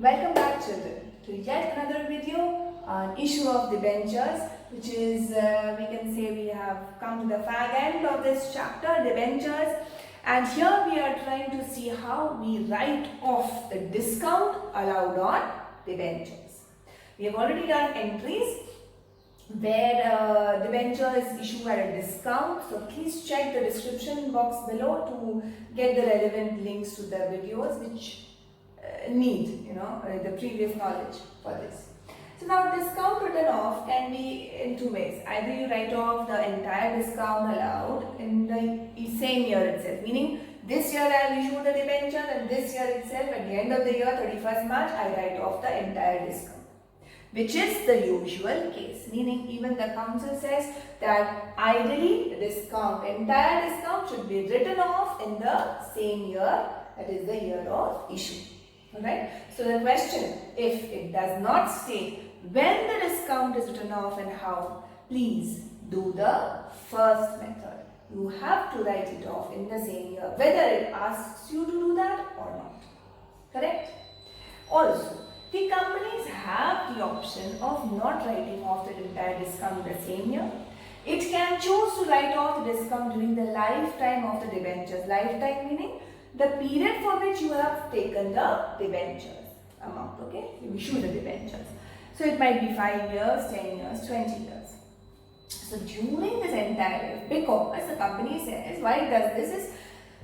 Welcome back, children, to yet another video on issue of debentures, which is, we can say we have come to the fag end of this chapter, debentures, and here we are trying to see how we write off the discount allowed on debentures. We have already done entries where debenture is issued at a discount, so please check the description box below to get the relevant links to the videos which need the previous knowledge for this. So now discount written off can be in two ways. Either you write off the entire discount allowed in the same year itself, meaning this year I will issue the debenture and this year itself at the end of the year 31st March I write off the entire discount, which is the usual case, meaning even the council says that ideally the entire discount should be written off in the same year, that is the year of issue. Alright, so the question, if it does not state when the discount is written off and how, please do the first method. You have to write it off in the same year, whether it asks you to do that or not. Correct? Also, the companies have the option of not writing off the entire discount in the same year. It can choose to write off the discount during the lifetime of the debentures. Lifetime meaning the period for which you have taken the debentures amount, okay? You issue the debentures. So it might be 5 years, 10 years, 20 years. So during this entire life, because the company says, why it does this is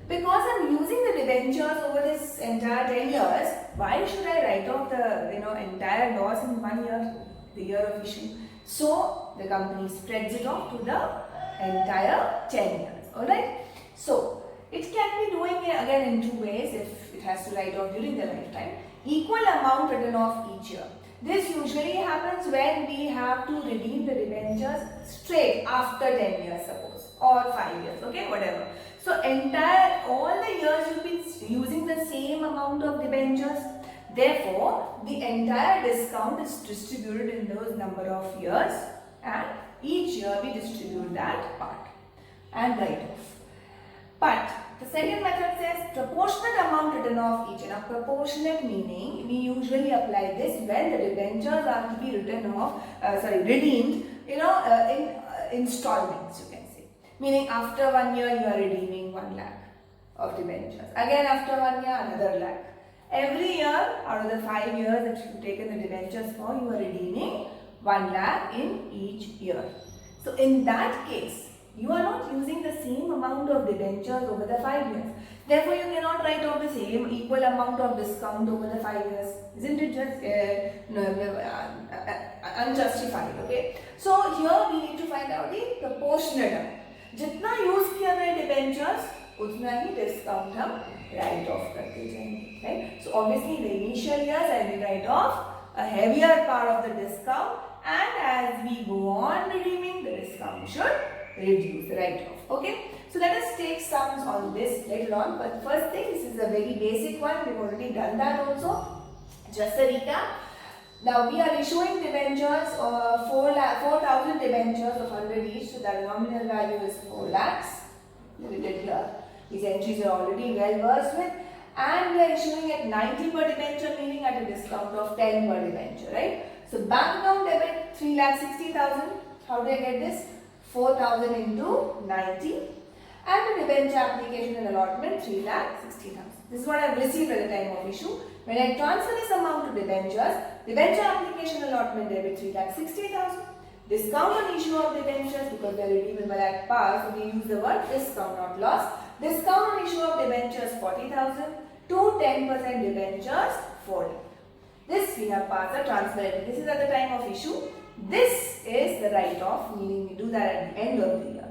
because I'm using the debentures over this entire 10 years, why should I write off the entire loss in 1 year, the year of issue? So the company spreads it off to the entire 10 years, alright? So it can be doing it again in two ways if it has to write off during the lifetime. Equal amount written off each year. This usually happens when we have to redeem the debentures straight after 10 years suppose, or 5 years, okay, whatever. So all the years you'll be using the same amount of debentures. Therefore, the entire discount is distributed in those number of years and each year we distribute that part and write off. But the second method says proportionate amount written off each. Now proportionate meaning we usually apply this when the debentures are to be redeemed in installments, you can say. Meaning after 1 year you are redeeming 1 lakh of debentures. Again after 1 year another lakh. Every year out of the 5 years that you have taken the debentures for, you are redeeming 1 lakh in each year. So in that case, you are not using the same amount of debentures over the 5 years. Therefore, you cannot write off the same equal amount of discount over the 5 years. Isn't it just unjustified? Okay. So here we need to find out the proportionate amount. जितना use किया गया debentures, उतना ही discount हम write off करते जाएंगे. Right? So obviously in the initial years I will write off a heavier part of the discount, and as we go on redeeming, the discount should reduce, write off. Okay, so let us take sums on this later on, but first thing, this is a very basic one. We've already done that also. Just a recap. Now we are issuing debentures, 4,000 debentures of 100 each, so the nominal value is 4 lakhs. Limited here. These entries are already well versed with, and we are issuing at 90 per debenture, meaning at a discount of 10 per debenture, right? So bank account debit 3,60,000. How do I get this? 4,000 into 90, and the debenture application and allotment 3,60,000. This is what I have received at the time of issue. When I transfer this amount to debentures, debenture application allotment debit 3,60,000. Discount on issue of debentures, because they are redeemable at par, so we use the word discount, not loss. Discount on issue of debentures 40,000 to 10% debentures 4. This we have passed the transfer. This is at the time of issue. This is the write-off, meaning we do that at the end of the year.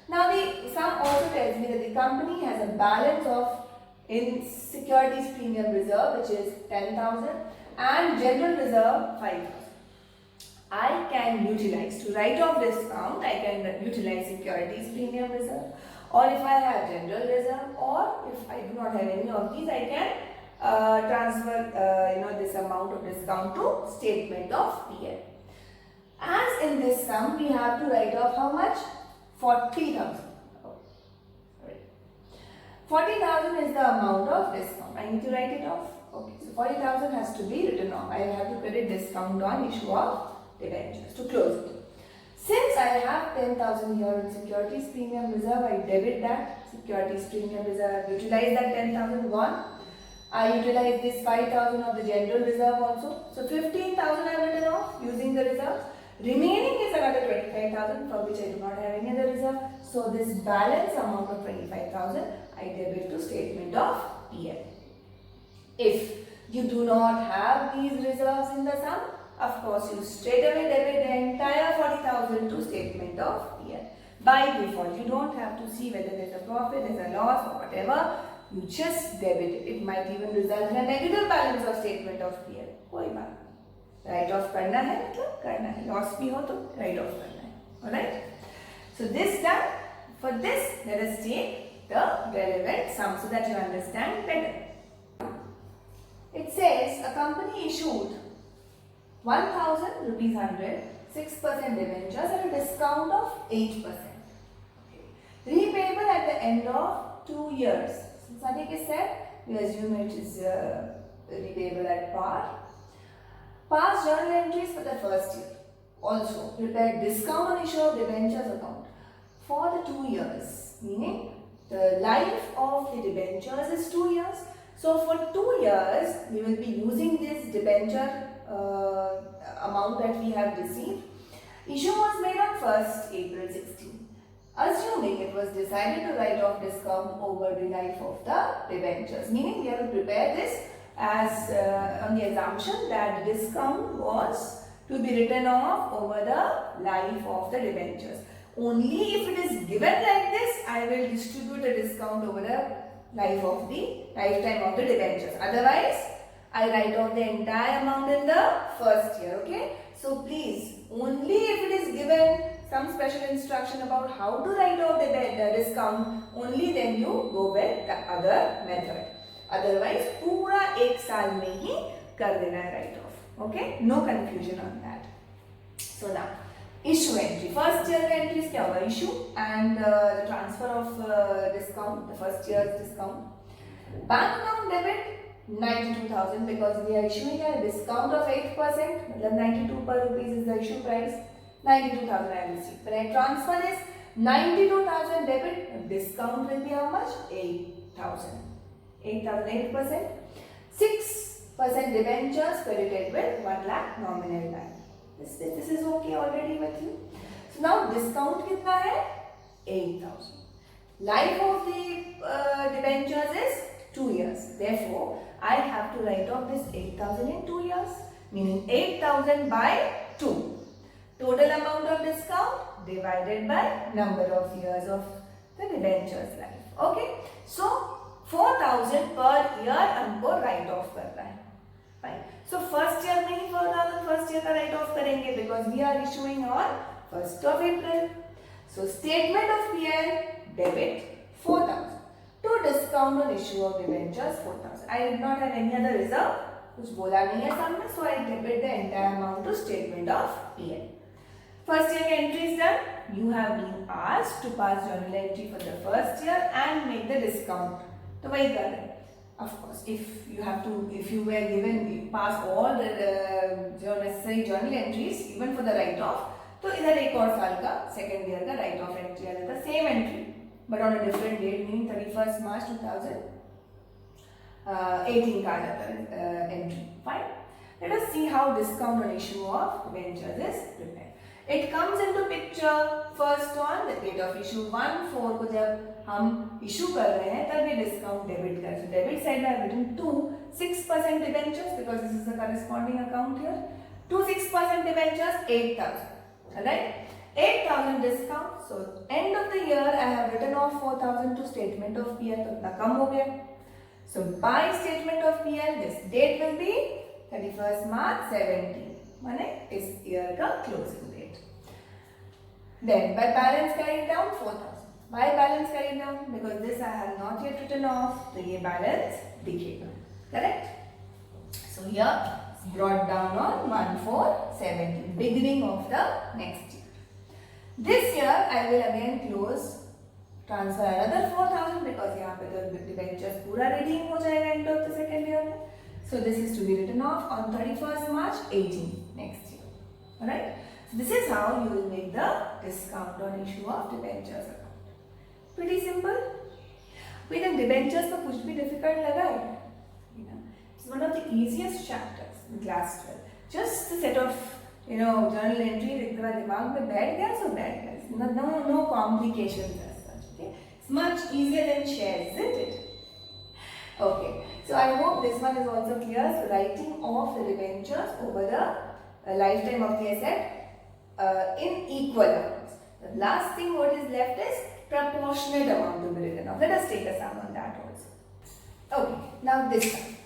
Now the sum also tells me that the company has a balance of in securities premium reserve, which is 10,000, and general reserve 5,000. I can utilize, to write off discount, I can utilize securities premium reserve, or if I have general reserve, or if I do not have any of these, I can transfer this amount of discount to statement of PL. As in this sum, we have to write off how much? 40,000. 40,000 is the amount of discount. I need to write it off. Okay, so 40,000 has to be written off. I have to credit discount on issue of debentures to close it. Since I have 10,000 here in securities premium reserve, I debit that securities premium reserve, utilize that 10,000 gone. I utilize this 5,000 of the general reserve also. So 15,000 I have written off using the reserves. Remaining is another 25,000 for which I do not have any other reserve. So this balance amount of 25,000 I debit to statement of PL. If you do not have these reserves in the sum, of course you straight away debit the entire 40,000 to statement of PL. By default, you don't have to see whether there is a profit, there is a loss or whatever. You just debit it. It might even result in a negative balance of statement of PL. कोई बात नहीं. Write off करना है मतलब करना है. Loss भी हो तो write off करना है. Alright? So this done. For this, let us take the relevant sum so that you understand better. It says a company issued 1,000 rupees 100, 6% debentures at a discount of 8%. Okay. Repayable at the end of 2 years. Since Anik is said, we assume it is repayable at par. Past journal entries for the first year. Also, prepare discount on issue of debentures account for the 2 years. Meaning, the life of the debentures is 2 years. So, for 2 years, we will be using this debenture amount that we have received. Issue was made on 1st April 16. Assuming it was decided to write off discount over the life of the debentures. Meaning, we have to prepare this as on the assumption that discount was to be written off over the life of the debentures. Only if it is given like this, I will distribute the discount over the lifetime of the debentures. Otherwise, I write off the entire amount in the first year. Okay. So please, only if it is given some special instruction about how to write off the discount, only then you go with the other method. Otherwise, पूरा एक साल में ही कर देना है write off. Okay. No confusion on that. So now, issue entry. First year का entries क्या होगा? Issue and the transfer of discount, the first year's discount. Bank account debit 92,000 because we are issuing a discount of 8%. मतलब 92 per rupees is the issue price. 92,000 I received. When I transfer this 92,000 debit, discount will be how much? 8,000. 8%. 6% debentures credited with 1 lakh nominal value. This is okay already with you. So now discount कितना है? 8,000. Life of the debentures is 2 years. Therefore, I have to write off this 8,000 in 2 years. Meaning 8,000 by 2. Total amount of discount divided by number of years of the debentures life. Okay. So 4,000 per year हमको write off करना है. Fine. So first year में ही 4,000 first year का write off करेंगे because we are issuing on 1st of April. So statement of PL debit 4,000 to discount on issue of debentures 4,000. I did not have any other reserve. कुछ बोला नहीं है सामने, so I debit the entire amount to statement of PL. First year entry is done. You have been asked to pass journal entry for the first year and make the discount. तो वही कर रहे हैं. Of course, if you were given pass all the necessary journal entries even for the write off, तो इधर एक और साल का second year का write off entry आ जाता है. Same entry but on a different date, meaning 31st March 2018 का आ जाता है entry. Fine. Let us see how discount on issue of debentures is prepared. It comes into picture first on the date of issue 1/4 को जब हम issue कर रहे हैं तब ये discount debit कर. So debit side I have written 6% debentures because this is the corresponding account here. 6% debentures 8,000. Alright, 8,000 discount. So end of the year I have written off 4,000 to statement of PL. तो इतना कम हो गया. So by statement of PL this date will be 31st March 17. माने इस year का closing date. Then by balance carried down 4,000. Why balance carried down? Because this I have not yet written off. So ये balance दिखेगा. Correct? So here it's brought down on 1/4/17, beginning of the next year. This year I will again close, transfer another 4,000 because यहाँ पे तो debentures पूरा redeem हो जाएगा end of the second year. So this is to be written off on 31st March 18 next year. Alright. So this is how you will make the discount on issue of debentures account. Pretty simple. Wait, and debentures में कुछ भी difficult लगा है? It's one of the easiest chapters in class 12. Just a set of journal entry एक बार दिमाग में बैठ गया so बैठ गया. No complications as such. Okay, it's much easier than shares, isn't it? Okay, so I hope this one is also clear. So writing off the debentures over the lifetime of the asset in equal amounts. The last thing what is left is proportionate amount to be written off. Let us take a sum on that also. Okay, now this one.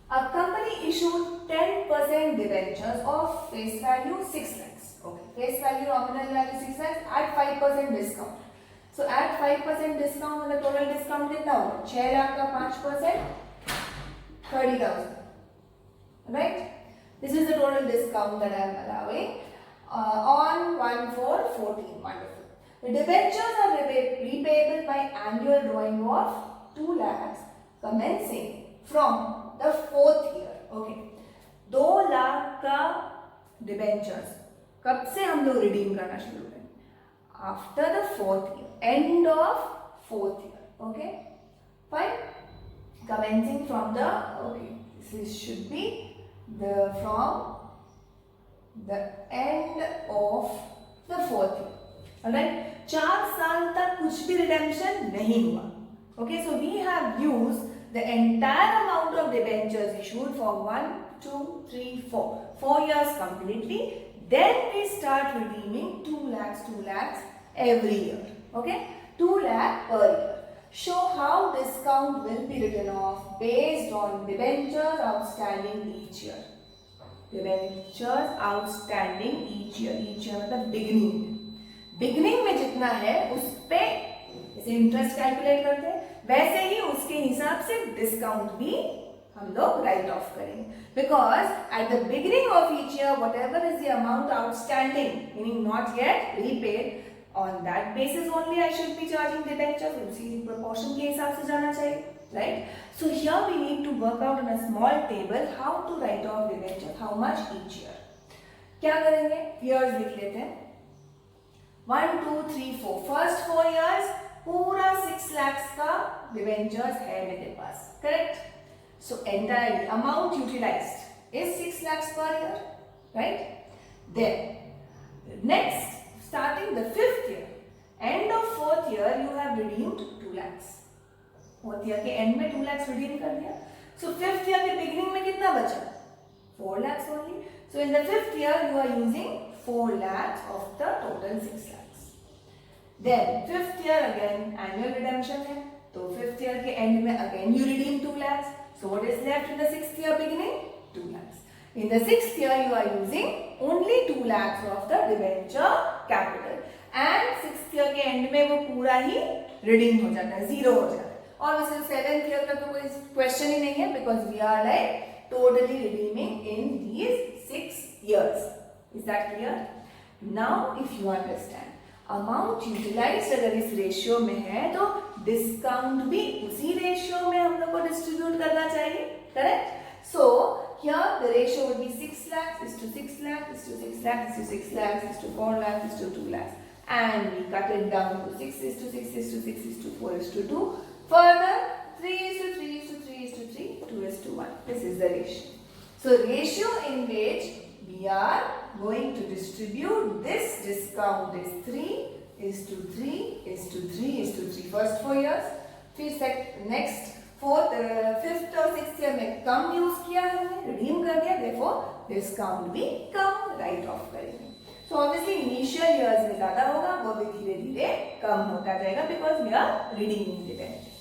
A company issued 10% debentures of face value 6 lakhs. Okay, face value nominal value 6 lakhs at 5% discount. So at 5% discount on the total discount कितना होगा? 6 लाख का 5% 30,000. Right? This is the total discount that I am allowing on 1/4/14. Wonderful. The debentures are repayable by annual drawing of 2 lakhs commencing from the 4th year. Okay. 2 lakh का debentures कब से हम लोग redeem करना शुरू करें? After the 4th year. End of 4th year. Okay. Fine. Commencing from the this should be from the end of the 4th year. Alright. 4 साल तक कुछ भी redemption नहीं हुआ. Okay. So we have used the entire amount of debentures issued for 1, 2, 3, 4. 4 years completely. Then we start redeeming 2 lakhs every year. Okay, 2 lakh per year. Show how discount will be written off based on debentures outstanding each year. Debentures outstanding each year. Each year मतलब beginning. Beginning में जितना है उस पे जैसे interest calculate करते हैं वैसे ही उसके हिसाब से डिस्काउंट भी हम लोग राइट ऑफ करेंगे. Because at the beginning of each year what ever is the amount outstanding meaning not yet repaid on that basis only I should be charging debentures. उसी proportion के हिसाब से जाना चाहिए, right? So here we need to work out on a small table how to write off debentures, how much each year. क्या करेंगे? Years लिख लेते हैं. 1, 2, 3, 4. First 4 years पूरा 6 lakhs का debentures है मेरे पास, correct? So entire amount utilized is 6 lakhs per year, right? Then next. Starting the 5th year, end of 4th year, you have redeemed 2 lakhs. 4th year के end में 2 lakhs redeem कर दिया. So 5th year के beginning में कितना बचा? 4 lakhs only. So in the 5th year, you are using 4 lakhs of the total 6 lakhs. Then 5th year again annual redemption है. तो 5th year के end में again you redeem 2 lakhs. So what is left in the 6th year beginning? 2 lakhs. In the 6th year, you are using only 2 lakhs of the debenture capital. And 6th year के end में वो पूरा ही redeem हो जाता है, zero हो जाता है. और वैसे 7th year का तो कोई question ही नहीं है because we are like totally redeeming in these 6 years. Is that clear? Now, if you understand, amount utilized अगर इस ratio में है तो discount भी उसी ratio में हम लोग को distribute करना चाहिए, correct? So here the ratio would be 6 lakhs is to 6 lakhs is to 6 lakhs is to 6 lakhs is to 4 lakhs is to 2 lakhs, and we cut it down to 6 is to 6 is to 6 is to 4 is to 2. Further 3 is to 3 is to 3 is to 3, 2 is to 1. This is the ratio. So ratio in which we are going to distribute this discount is 3 is to 3 is to 3 is to 3. First 4 years. फिर next 4th, 5th और 6th year में कम use किया हमने, redeem कर दिया, therefore discount भी कम right of करेंगे. So obviously initial years में ज्यादा होगा, वो भी धीरे धीरे कम होता जाएगा because we are redeeming debentures.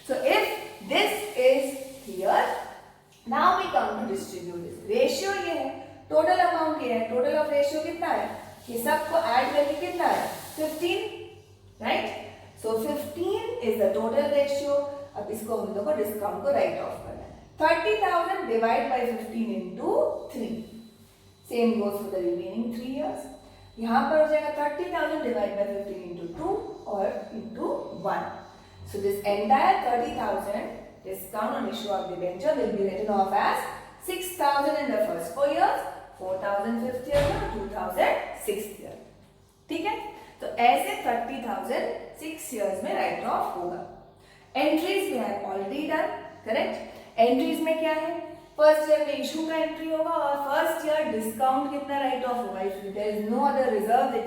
So if this is clear, now we come to distribute this. Ratio ये है, टोटल अमाउंट ये है, टोटल ऑफ रेशियो कितना है, ये सबको ऐड करके कितना है 15, right? So 15 is the total ratio. अब इसको हम लोग को डिस्काउंट को राइट ऑफ करना है. 30,000 divide by 15 into 3. Same goes for the remaining 3 years. यहाँ पर हो जाएगा 30,000 डिवाइड बाय 15 into 2 और into 1. So this entire 30,000 discount on issue of debenture will be written off as 6,000 in the first 4 years, 4,000 fifth year और 2,000 sixth year. ठीक है, तो ऐसे 30,000 6 years में राइट ऑफ होगा. Entries we have already done. Correct. Entries में क्या है, फर्स्ट ईयर में इशू का एंट्री होगा और फर्स्ट ईयर डिस्काउंट कितना राइट ऑफ होगा. If there is no other reserve with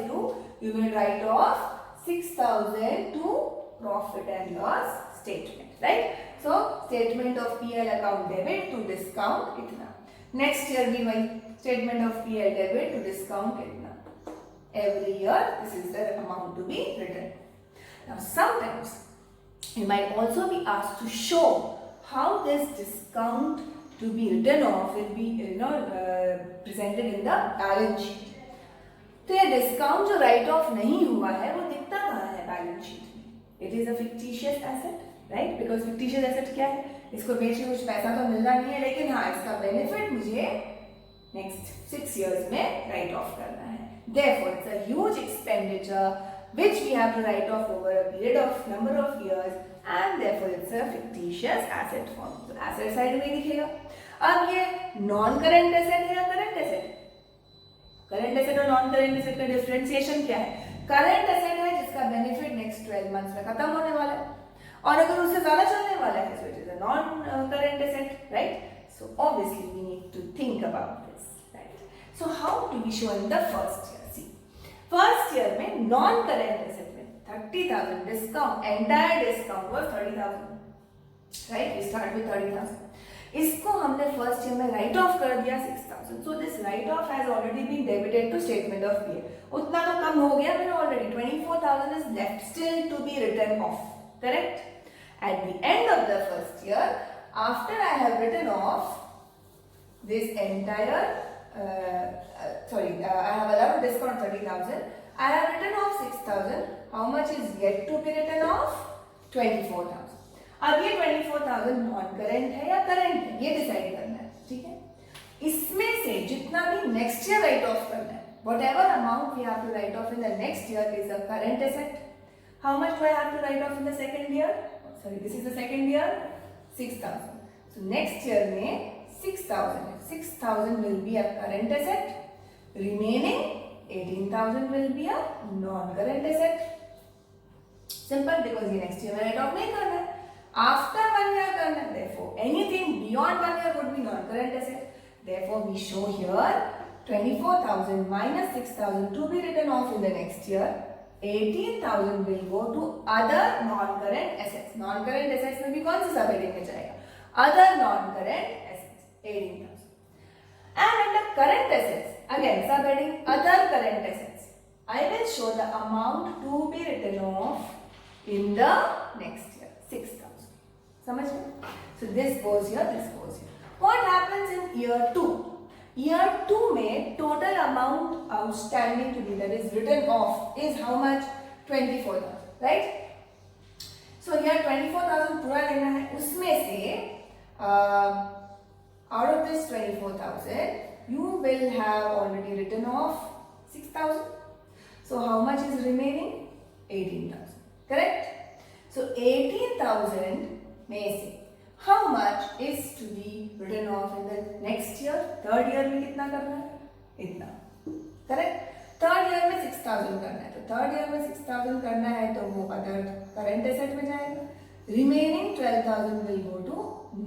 you will write off 6,000 to profit and loss statement. Right. So statement of PL account debit to discount इतना. Next year भी वही statement of PL debit to discount इतना. Every year this is the amount to be written. Now sometimes you might also be asked to show how this discount to be written off will be presented in the balance sheet. तो ये discount जो right of नहीं हुआ है वो दिखता कहाँ है बैलेंस शीट में. It is a fictitious asset. Right. Because fictitious asset क्या है, इसको बेच के कुछ पैसा तो मिलना नहीं है, लेकिन हाँ इसका बेनिफिट मुझे नेक्स्ट 6 years में राइट ऑफ करना है. Therefore, it's a huge expenditure which we have to write off over a period of number of years, and therefore it's a fictitious asset form. तो asset side में दिखेगा. अब ये non current asset है या current asset. Current asset और non current asset का differentiation क्या है. करंट एसेट है जिसका बेनिफिट नेक्स्ट 12 months में खत्म होने वाला है, और अगर उससे ज्यादा चलने वाला है so it is a non current asset. Right. So obviously we need to think about this. So how do we show in the first year? See, first year में non-current asset में 30,000 discount, entire discount was 30,000. Right? We start with 30,000. इसको हमने first year में write off कर दिया 6,000. So this write off has already been debited to statement of PA. उतना तो कम हो गया मैंने already. 24,000 is left still to be written off. Correct? At the end of the first year, after I have written off this entire I have allowed discount 30,000. I have written off 6,000. How much is yet to be written off? 24,000. अब ये 24,000 non current है या current है, ये decide करना है. ठीक है. इसमें से जितना भी नेक्स्ट ईयर राइट ऑफ करना है, whatever amount we have to write off in the next year is a current asset. How much do I have to write off in the second year? Sorry, this is the second year. 6,000. So next year में 6,000. 6,000 will be a current asset. Remaining 18,000 will be a non-current asset. Simple, because ये next year में write off नहीं करना है. After 1 year करना है. Therefore, anything beyond 1 year would be non-current asset. Therefore, we show here 24,000 minus 6,000 to be written off in the next year. 18,000 will go to other non-current assets. Non-current assets में भी कौन सी सब heading में जाएगा? Other non-current assets. 18,000. And under current assets, again subheading other current assets, I will show the amount to be written off in the next year, 6,000. समझ में? So this goes here, this goes here. What happens in year 2? Year 2 में total amount outstanding to be that is written off is how much? 24,000, right? So here 24,000 पूरा लेना है, उसमें से out of this 24,000, you will have already written off 6,000. So how much is remaining? 18,000. Correct? So 18,000 में से how much is to be written off in the next year? Third year में कितना करना है? इतना. Correct? Third year में 6,000 करना है. तो third year में 6,000 करना है तो वो other current asset में जाएगा. Remaining 12,000 will go to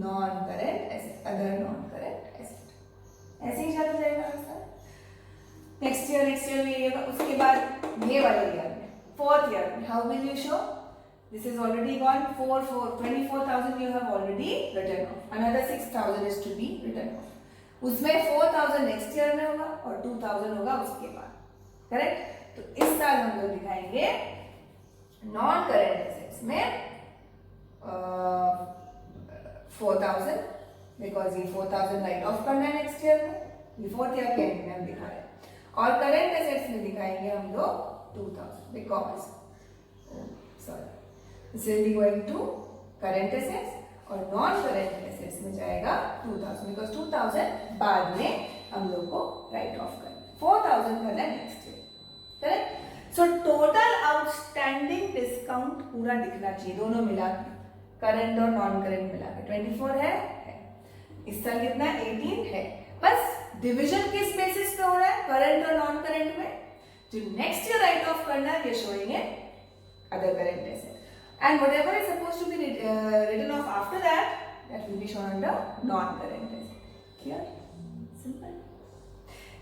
non-current asset, other non-current asset. ऐसे ही चल जाएगा सर. Next year में ये, उसके बाद ये वाले ईयर में, fourth year में, how will you show? This is already gone. 24,000 you have already written off. Another 6,000 is to be written off. उसमें 4,000 next year में होगा और 2,000 होगा उसके बाद. Correct? तो इस साल हम लोग दिखाएंगे non-current assets में 4,000, बिकॉज ये 4,000 राइट ऑफ करना है नेक्स्ट ईयर में, ये फोर्थ ईयर के एंड में हम दिखा रहे हैं. और करंट एसेट्स में दिखाएंगे हम लोग 2,000, because sorry this will be going to current assets और नॉन करंट एसेट्स में जाएगा 2,000, बिकॉज 2,000 बाद में हम लोग को राइट ऑफ करना है. 4,000 करना है next year. Correct? So total outstanding discount पूरा दिखना चाहिए दोनों मिला के. करंट और नॉन करंट मिला के 24 है। इस साल कितना है? 18 है। बस डिवीजन किस बेसिस पे हो रहा है? करंट और नॉन करंट में। जो नेक्स्ट ईयर राइट ऑफ करना है, शोइंग है other current asset, and whatever is supposed to be written off after that, that will be shown under non-current asset. Clear? Simple.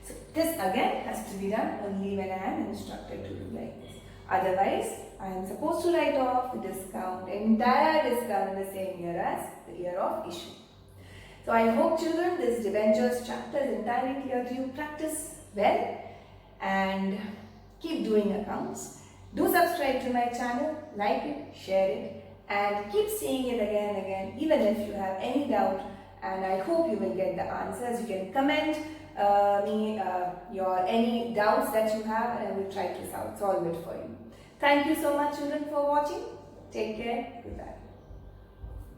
So this again has to be done only when I am instructed to do like this. Otherwise, I am supposed to write off the discount, entire discount in the same year as the year of issue. So I hope children this debentures chapter is entirely clear to you. Practice well and keep doing accounts. Do subscribe to my channel, like it, share it, and keep seeing it again and again, even if you have any doubt. And I hope you will get the answers. You can comment me your any doubts that you have, and I will try to solve it for you. Thank you so much, children, for watching. Take care. Goodbye.